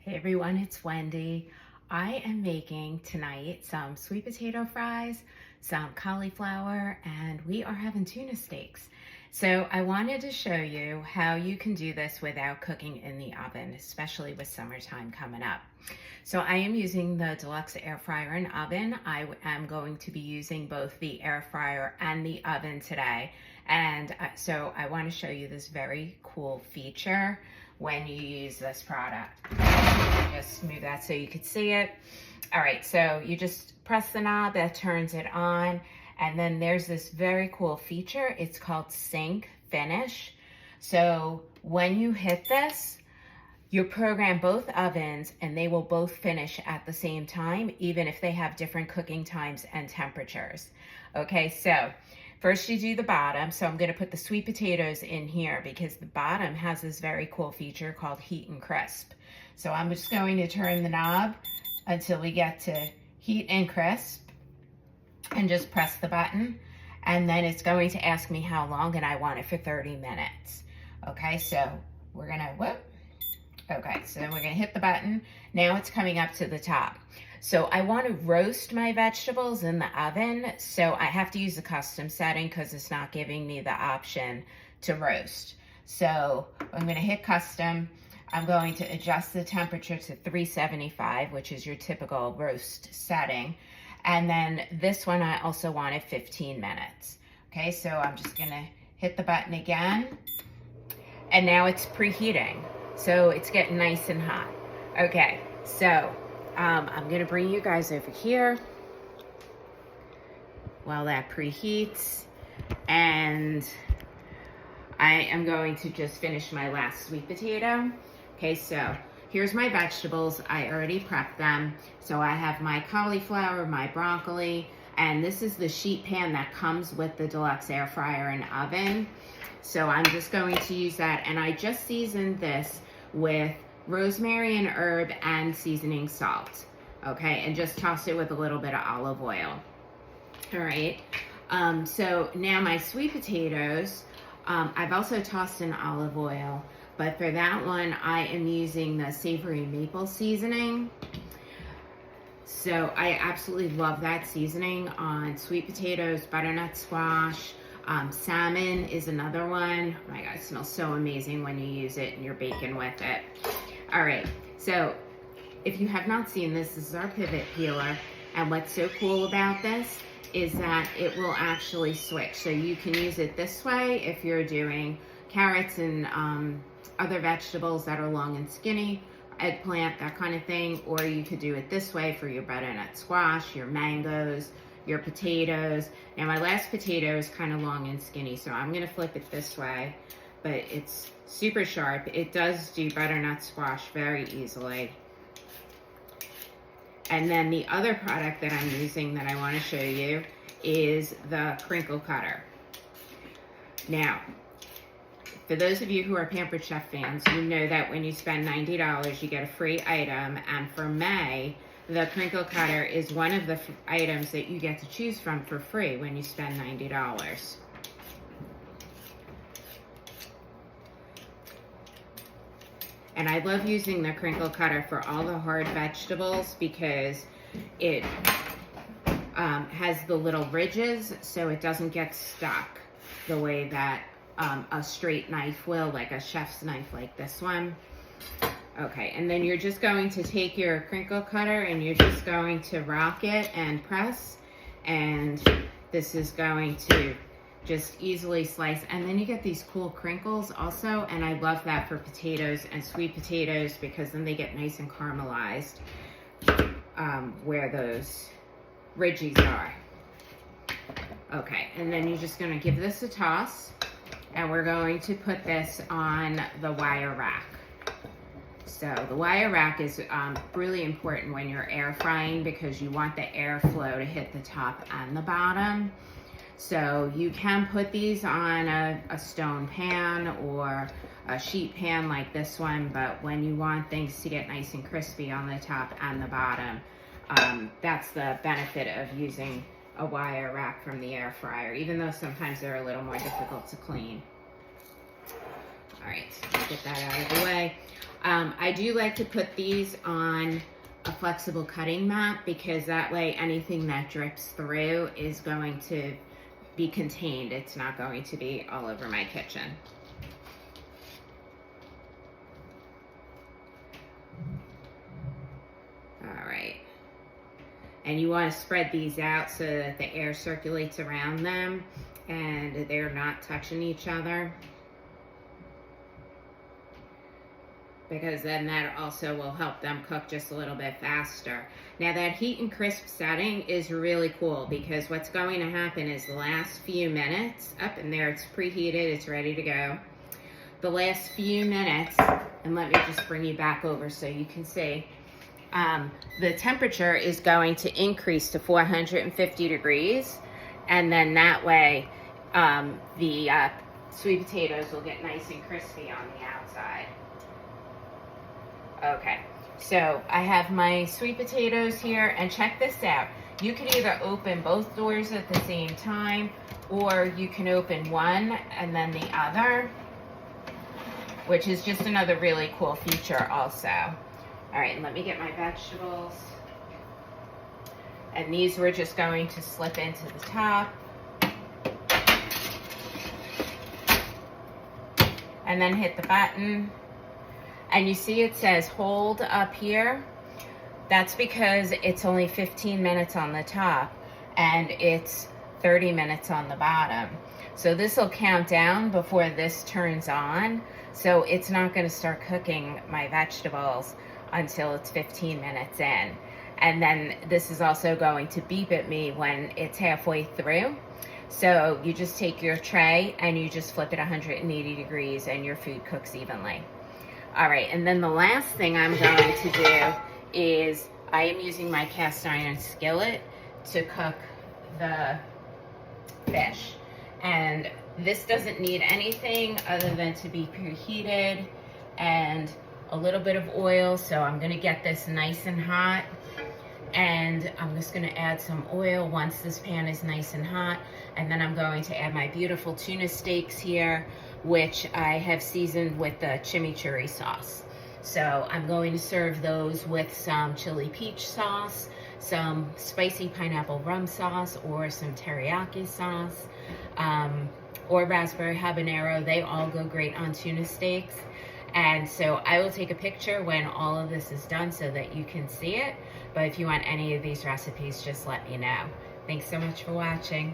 Hey everyone, it's Wendy. I am making tonight some sweet potato fries, some cauliflower, and we are having tuna steaks. So I wanted to show you how you can do this without cooking in the oven, especially with summertime coming up. So I am using the Deluxe air fryer and oven. I am going to be using both the air fryer and the oven today. And so I want to show you this very cool feature when you use this product. Just move that so you could see it. All right, so you just press the knob that turns it on, and then there's this very cool feature. It's called Sync Finish. So when you hit this, you program both ovens and they will both finish at the same time, even if they have different cooking times and temperatures. Okay, so first you do the bottom. So I'm gonna put the sweet potatoes in here because the bottom has this very cool feature called Heat and Crisp. So I'm just going to turn the knob until we get to Heat and Crisp and just press the button. And then it's going to ask me how long, and I want it for 30 minutes. Okay, so we're gonna, whoop. Okay, so then we're gonna hit the button. Now it's coming up to the top. So I want to roast my vegetables in the oven, so I have to use the custom setting because it's not giving me the option to roast. So I'm gonna hit custom. I'm going to adjust the temperature to 375, which is your typical roast setting. And then this one, I also wanted 15 minutes. Okay, so I'm just gonna hit the button again. And now it's preheating. So it's getting nice and hot. Okay, so I'm gonna bring you guys over here while that preheats. And I am going to just finish my last sweet potato. Okay, so here's my vegetables. I already prepped them. So I have my cauliflower, my broccoli, and this is the sheet pan that comes with the Deluxe air fryer and oven. So I'm just going to use that, and I just seasoned this with rosemary and herb and seasoning salt. Okay, and just toss it with a little bit of olive oil. All right, so now my sweet potatoes, I've also tossed in olive oil, but for that one, I am using the savory maple seasoning. So I absolutely love that seasoning on sweet potatoes, butternut squash, salmon is another one. Oh my God, it smells so amazing when you use it and you're baking with it. All right, so if you have not seen this, this is our pivot peeler. And what's so cool about this is that it will actually switch. So you can use it this way if you're doing carrots and other vegetables that are long and skinny, eggplant, that kind of thing, or you could do it this way for your butternut squash, your mangoes, your potatoes. Now my last potato is kind of long and skinny, so I'm gonna flip it this way, but it's super sharp. It does do butternut squash very easily. And then the other product that I'm using that I wanna show you is the crinkle cutter. Now, for those of you who are Pampered Chef fans, you know that when you spend $90, you get a free item. And for May, the crinkle cutter is one of the items that you get to choose from for free when you spend $90. And I love using the crinkle cutter for all the hard vegetables because it has the little ridges so it doesn't get stuck the way that a straight knife will, like a chef's knife like this one. Okay, and then you're just going to take your crinkle cutter and you're just going to rock it and press, and this is going to just easily slice. And then you get these cool crinkles also, and I love that for potatoes and sweet potatoes because then they get nice and caramelized where those ridges are. Okay, and then you're just gonna give this a toss, and we're going to put this on the wire rack. So the wire rack is really important when you're air frying because you want the airflow to hit the top and the bottom. So you can put these on a stone pan or a sheet pan like this one, but when you want things to get nice and crispy on the top and the bottom, that's the benefit of using a wire rack from the air fryer, even though sometimes they're a little more difficult to clean. All right, so let's get that out of the way. I do like to put these on a flexible cutting mat because that way anything that drips through is going to be contained. It's not going to be all over my kitchen. All right. And you want to spread these out so that the air circulates around them and they're not touching each other, because then that also will help them cook just a little bit faster. Now that heat and crisp setting is really cool because what's going to happen is the last few minutes, up in there it's preheated, it's ready to go. The last few minutes, and let me just bring you back over so you can see, the temperature is going to increase to 450 degrees, and then that way the sweet potatoes will get nice and crispy on the outside. Okay, so I have my sweet potatoes here, and check this out. You can either open both doors at the same time, or you can open one and then the other, which is just another really cool feature also. All right, and let me get my vegetables. And these we're just going to slip into the top. And then hit the button. And you see it says hold up here. That's because it's only 15 minutes on the top and it's 30 minutes on the bottom. So this will count down before this turns on. So it's not going to start cooking my vegetables until it's 15 minutes in. And then this is also going to beep at me when it's halfway through. So you just take your tray and you just flip it 180 degrees and your food cooks evenly. All right, and then the last thing I'm going to do is I am using my cast iron skillet to cook the fish. And this doesn't need anything other than to be preheated and a little bit of oil. So I'm gonna get this nice and hot. And I'm just gonna add some oil once this pan is nice and hot. And then I'm going to add my beautiful tuna steaks here, which I have seasoned with the chimichurri sauce. So I'm going to serve those with some chili peach sauce, some spicy pineapple rum sauce, or some teriyaki sauce, or raspberry habanero. They all go great on tuna steaks. And so I will take a picture when all of this is done so that you can see it. But if you want any of these recipes, just let me know. Thanks so much for watching.